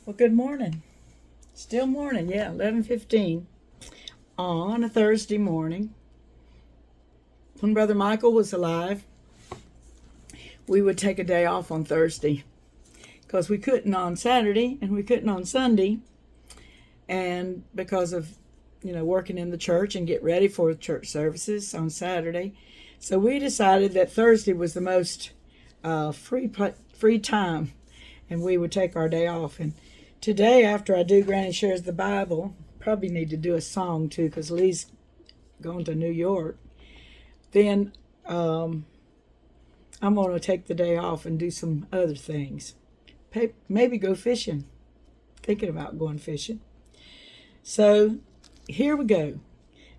Well, good morning. Still morning, yeah, 11:15 on a Thursday morning. When Brother Michael was alive, we would take a day off on Thursday because we couldn't on Saturday and we couldn't on Sunday, and because of working in the church and get ready for church services on Saturday. So we decided that Thursday was the most free time, and we would take our day off. And today, after I do Granny Shares the Bible, probably need to do a song too because Lee's going to New York. Then I'm going to take the day off and do some other things. Maybe go fishing. Thinking about going fishing. So here we go.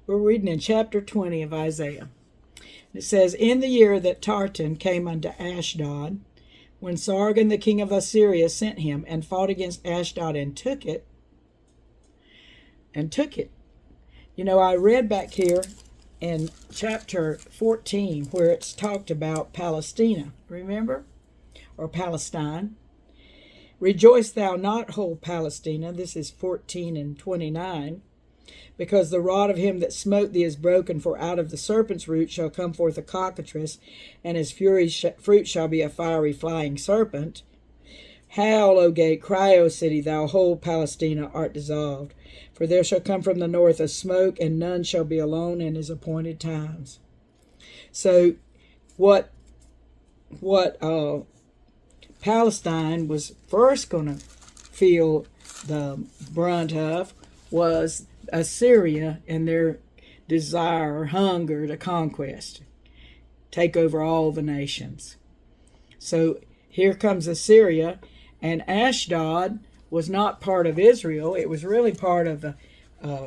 We're reading in chapter 20 of Isaiah. It says, "In the year that Tartan came unto Ashdod, when Sargon the king of Assyria sent him and fought against Ashdod and took it. I read back here in chapter 14 where it's talked about Palestina, remember? Or Palestine. Rejoice thou not, whole Palestina. This is 14 and 29. Because the rod of him that smote thee is broken, for out of the serpent's root shall come forth a cockatrice, and his fruit shall be a fiery flying serpent. Howl, O gate, cry, O city, thou whole Palestina art dissolved. For there shall come from the north a smoke, and none shall be alone in his appointed times." So what Palestine was first going to feel the brunt of was Assyria and their desire or hunger to conquest, take over all the nations. So here comes Assyria, and Ashdod was not part of Israel. It was really part of the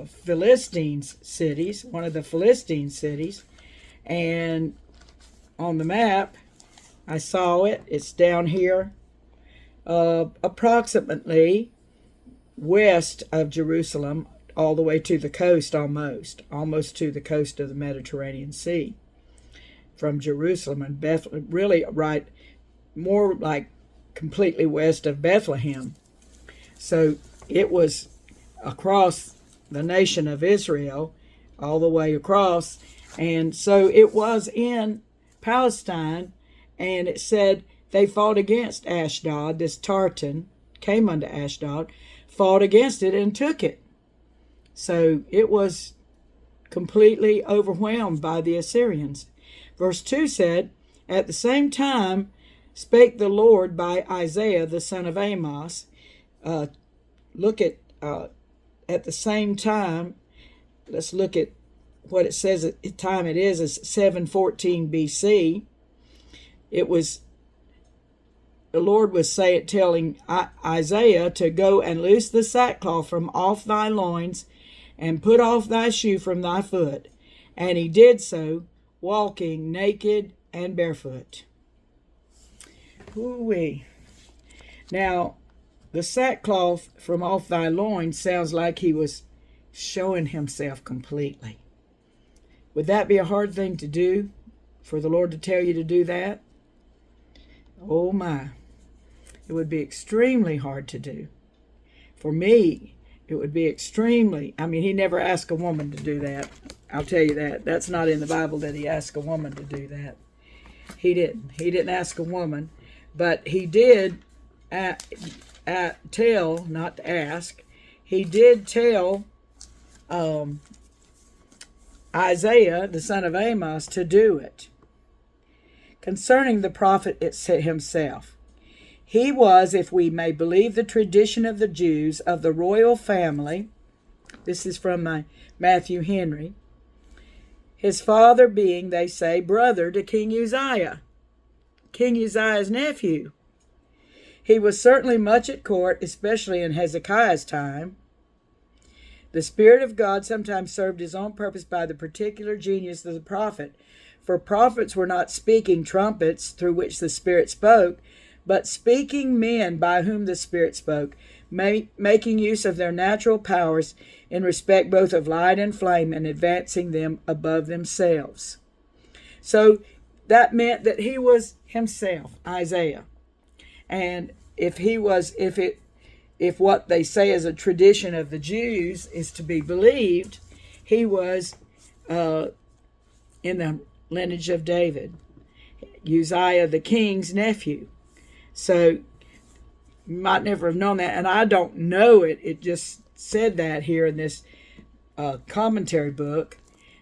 Philistines cities, one of the Philistine cities. And on the map, I saw it. It's down here, approximately west of Jerusalem, all the way to the coast, almost to the coast of the Mediterranean Sea, from Jerusalem and Bethlehem, really right, more like completely west of Bethlehem. So it was across the nation of Israel, all the way across, and so it was in Palestine. And it said they fought against Ashdod. This Tartan came unto Ashdod, fought against it, and took it. So it was completely overwhelmed by the Assyrians. Verse 2 said, "At the same time spake the Lord by Isaiah the son of Amos." Look at the same time. Let's look at what it says at the time it is 714 BC. It was, the Lord was telling Isaiah to go and loose the sackcloth from off thy loins and put off thy shoe from thy foot. And he did so, walking naked and barefoot. Ooh-wee. Now, the sackcloth from off thy loins sounds like he was showing himself completely. Would that be a hard thing to do, for the Lord to tell you to do that? Oh my, it would be extremely hard to do. For me, it would be extremely, he never asked a woman to do that. I'll tell you that. That's not in the Bible that he asked a woman to do that. He didn't. He didn't ask a woman, but he did tell, not to ask, he did tell Isaiah, the son of Amos, to do it. Concerning the prophet himself, he was, if we may believe the tradition of the Jews, of the royal family. This is from my Matthew Henry. His father being, they say, brother to King Uzziah, King Uzziah's nephew. He was certainly much at court, especially in Hezekiah's time. The Spirit of God sometimes served his own purpose by the particular genius of the prophet. For prophets were not speaking trumpets through which the Spirit spoke, but speaking men by whom the Spirit spoke, making use of their natural powers in respect both of light and flame, and advancing them above themselves. So that meant that he was himself, Isaiah. And if if what they say is a tradition of the Jews is to be believed, he was in the lineage of David, Uzziah the king's nephew. So you might never have known that, and I don't know it. It just said that here in this commentary book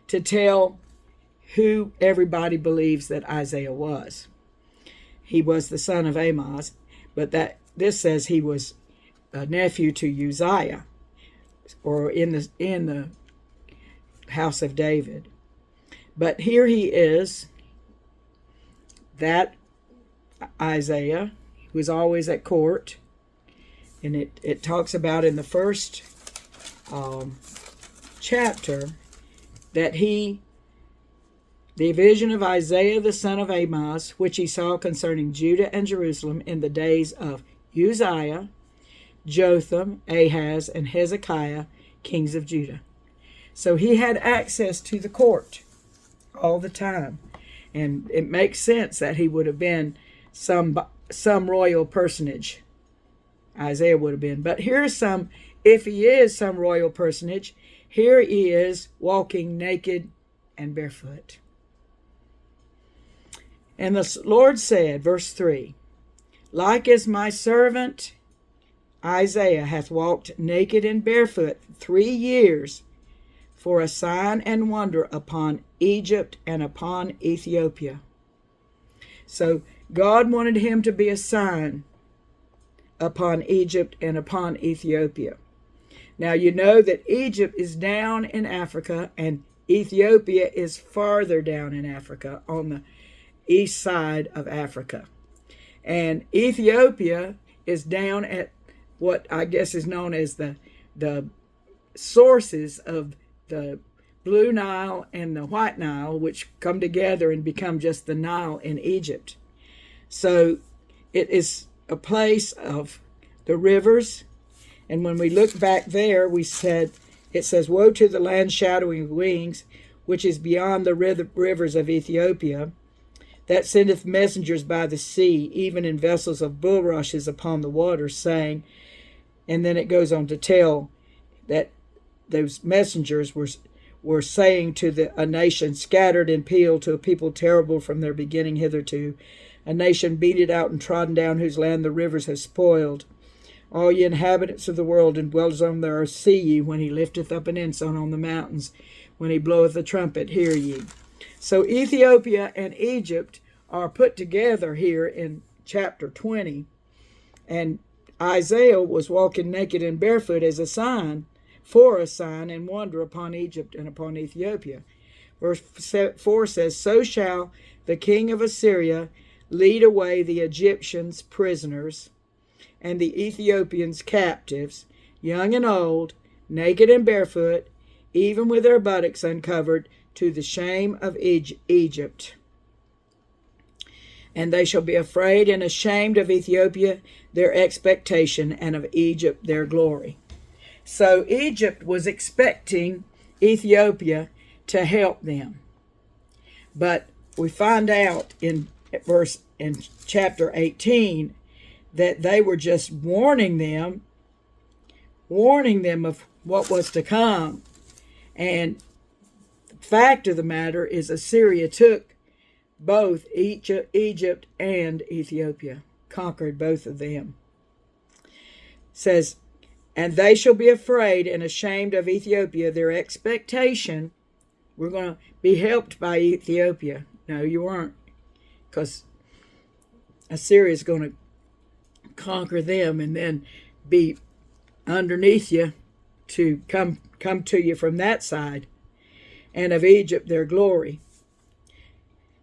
to tell who everybody believes that Isaiah was. He was the son of Amoz, but that this says he was a nephew to Uzziah, or in the house of David. But here he is, that Isaiah, who was always at court, and it talks about in the first chapter that the vision of Isaiah the son of Amoz, which he saw concerning Judah and Jerusalem in the days of Uzziah, Jotham, Ahaz, and Hezekiah, kings of Judah. So he had access to the court all the time. And it makes sense that he would have been some royal personage. Isaiah would have been. But here's if he is some royal personage, here he is walking naked and barefoot. And the Lord said, verse 3, like as my servant Isaiah hath walked naked and barefoot 3 years for a sign and wonder upon Egypt and upon Ethiopia. So God wanted him to be a sign upon Egypt and upon Ethiopia. Now you know that Egypt is down in Africa and Ethiopia is farther down in Africa, on the east side of Africa. And Ethiopia is down at what I guess is known as the sources of the Blue Nile and the White Nile, which come together and become just the Nile in Egypt. So it is a place of the rivers. And when we look back there, it says, woe to the land shadowing wings, which is beyond the rivers of Ethiopia, that sendeth messengers by the sea, even in vessels of bulrushes upon the waters, saying, and then it goes on to tell that those messengers were saying to a nation scattered and peeled, to a people terrible from their beginning hitherto, a nation beaten out and trodden down, whose land the rivers have spoiled. All ye inhabitants of the world and dwellers on the earth, see ye, when he lifteth up an ensign on the mountains, when he bloweth a trumpet, hear ye. So Ethiopia and Egypt are put together here in chapter 20, and Isaiah was walking naked and barefoot as a sign, for a sign and wonder upon Egypt and upon Ethiopia. Verse 4 says, so shall the king of Assyria lead away the Egyptians prisoners, and the Ethiopians captives, young and old, naked and barefoot, even with their buttocks uncovered, to the shame of Egypt. And they shall be afraid and ashamed of Ethiopia, their expectation, and of Egypt, their glory. So Egypt was expecting Ethiopia to help them. But we find out in chapter 18 that they were just warning them of what was to come. And the fact of the matter is Assyria took both Egypt and Ethiopia, conquered both of them. It says, and they shall be afraid and ashamed of Ethiopia, their expectation. We're going to be helped by Ethiopia. No, you weren't, because Assyria is going to conquer them and then be underneath you to come to you from that side, and of Egypt their glory.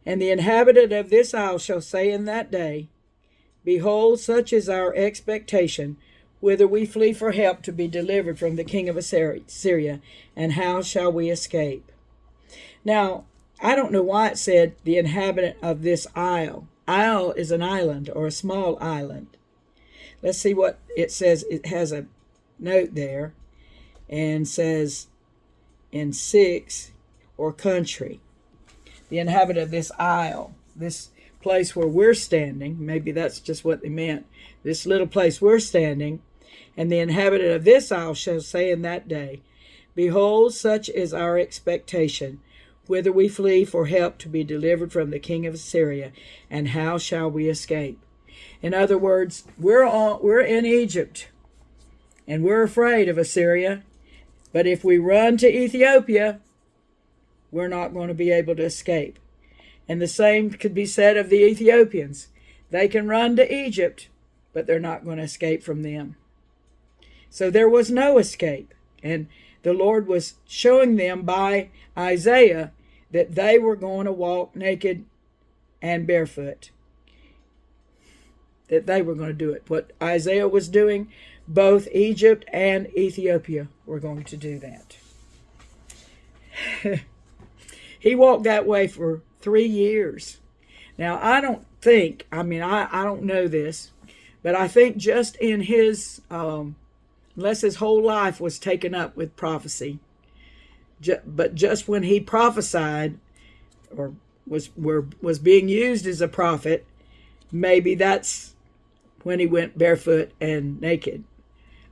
And the inhabitant of this isle shall say in that day, behold, such is our expectation, whither we flee for help to be delivered from the king of Assyria, and how shall we escape? Now, I don't know why it said the inhabitant of this isle. Isle is an island or a small island. Let's see what it says. It has a note there and says in 6, or country. The inhabitant of this isle, this place where we're standing, maybe that's just what they meant. This little place we're standing, And the inhabitant of this isle shall say in that day, Behold, such is our expectation, whither we flee for help to be delivered from the king of Assyria, and how shall we escape? In other words, we're in Egypt, and we're afraid of Assyria, but if we run to Ethiopia, we're not going to be able to escape. And the same could be said of the Ethiopians. They can run to Egypt, but they're not going to escape from them. So there was no escape. And the Lord was showing them by Isaiah that they were going to walk naked and barefoot. That they were going to do it. What Isaiah was doing, both Egypt and Ethiopia were going to do that. He walked that way for 3 years. Now, I don't know this, but I think just in his, unless his whole life was taken up with prophecy, but just when he prophesied or was being used as a prophet, maybe that's when he went barefoot and naked.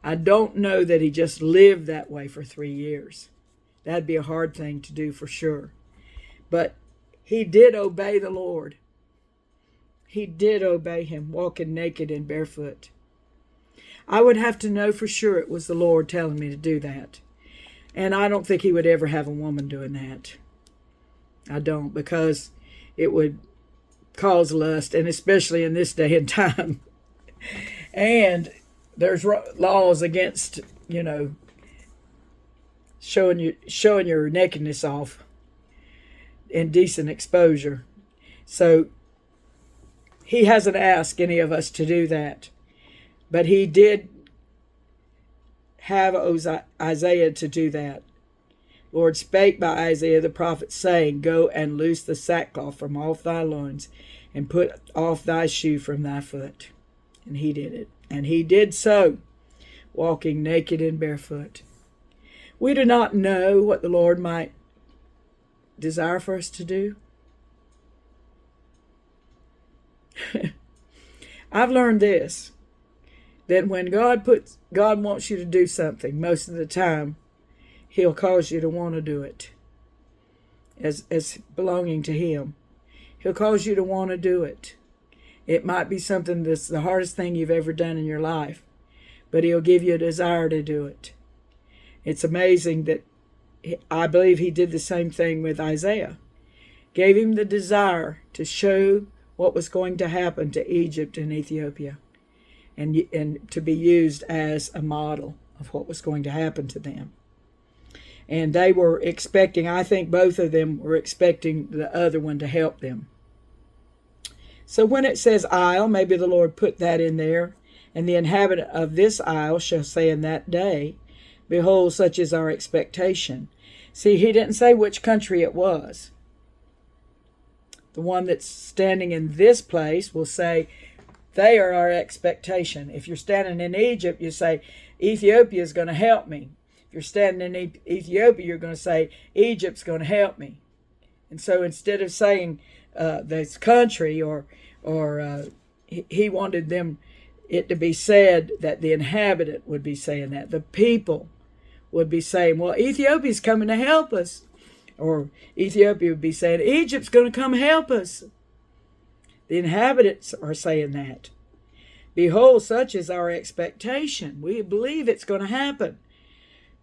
I don't know that he just lived that way for 3 years. That'd be a hard thing to do for sure. But he did obey the Lord. He did obey him, walking naked and barefoot. I would have to know for sure it was the Lord telling me to do that. And I don't think he would ever have a woman doing that. I don't, because it would cause lust, and especially in this day and time. And there's laws against, showing your nakedness off. Indecent exposure. So he hasn't asked any of us to do that. But he did have Isaiah to do that. Lord spake by Isaiah the prophet, saying, Go and loose the sackcloth from off thy loins, and put off thy shoe from thy foot. And he did it. And he did so, walking naked and barefoot. We do not know what the Lord might desire for us to do. I've learned this, that when God wants you to do something, most of the time, he'll cause you to want to do it as belonging to him. He'll cause you to want to do it. It might be something that's the hardest thing you've ever done in your life, but he'll give you a desire to do it. It's amazing that I believe he did the same thing with Isaiah. Gave him the desire to show what was going to happen to Egypt and Ethiopia, and to be used as a model of what was going to happen to them. And they were expecting, I think both of them were expecting the other one to help them. So when it says isle, maybe the Lord put that in there. And the inhabitant of this isle shall say in that day, Behold, such is our expectation. See, he didn't say which country it was. The one that's standing in this place will say, they are our expectation. If you're standing in Egypt, you say, Ethiopia is going to help me. If you're standing in Ethiopia, you're going to say, Egypt's going to help me. And so instead of saying this country, or he wanted it to be said that the inhabitant would be saying that. The people would be saying, well, Ethiopia's coming to help us. Or Ethiopia would be saying, Egypt's going to come help us. The inhabitants are saying that. Behold, such is our expectation. We believe it's going to happen.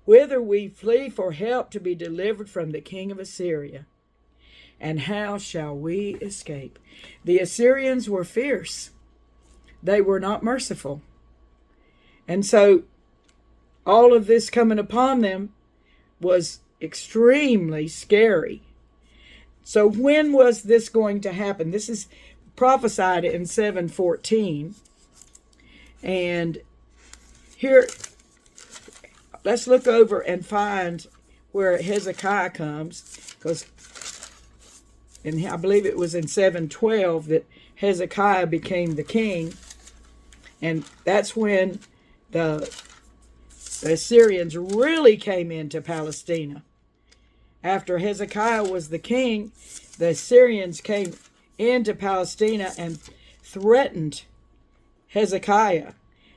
Whither we flee for help to be delivered from the king of Assyria. And how shall we escape? The Assyrians were fierce. They were not merciful. And so all of this coming upon them was extremely scary. So when was this going to happen? This is prophesied in 7:14. And here, let's look over and find where Hezekiah comes, because I believe it was in 7:12 that Hezekiah became the king, and that's when the Assyrians really came into Palestine. After Hezekiah was the king, the Assyrians came into Palestine and threatened Hezekiah.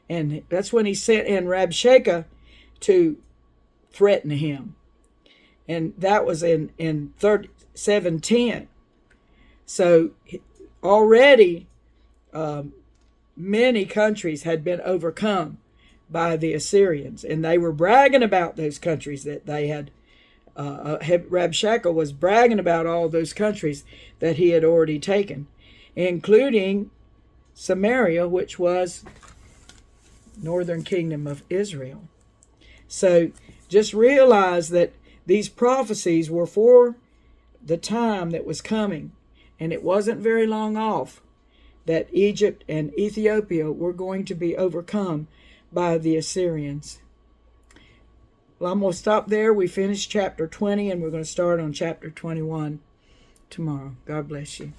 And that's when he sent in Rabshakeh to threaten him. And that was in 710. So already many countries had been overcome by the Assyrians, and they were bragging about those countries that they had. Rabshakeh was bragging about all those countries that he had already taken, including Samaria, which was northern kingdom of Israel. So just realize that these prophecies were for the time that was coming, and it wasn't very long off that Egypt and Ethiopia were going to be overcome by the Assyrians. Well, I'm going to stop there. We finished chapter 20, and we're going to start on chapter 21 tomorrow. God bless you.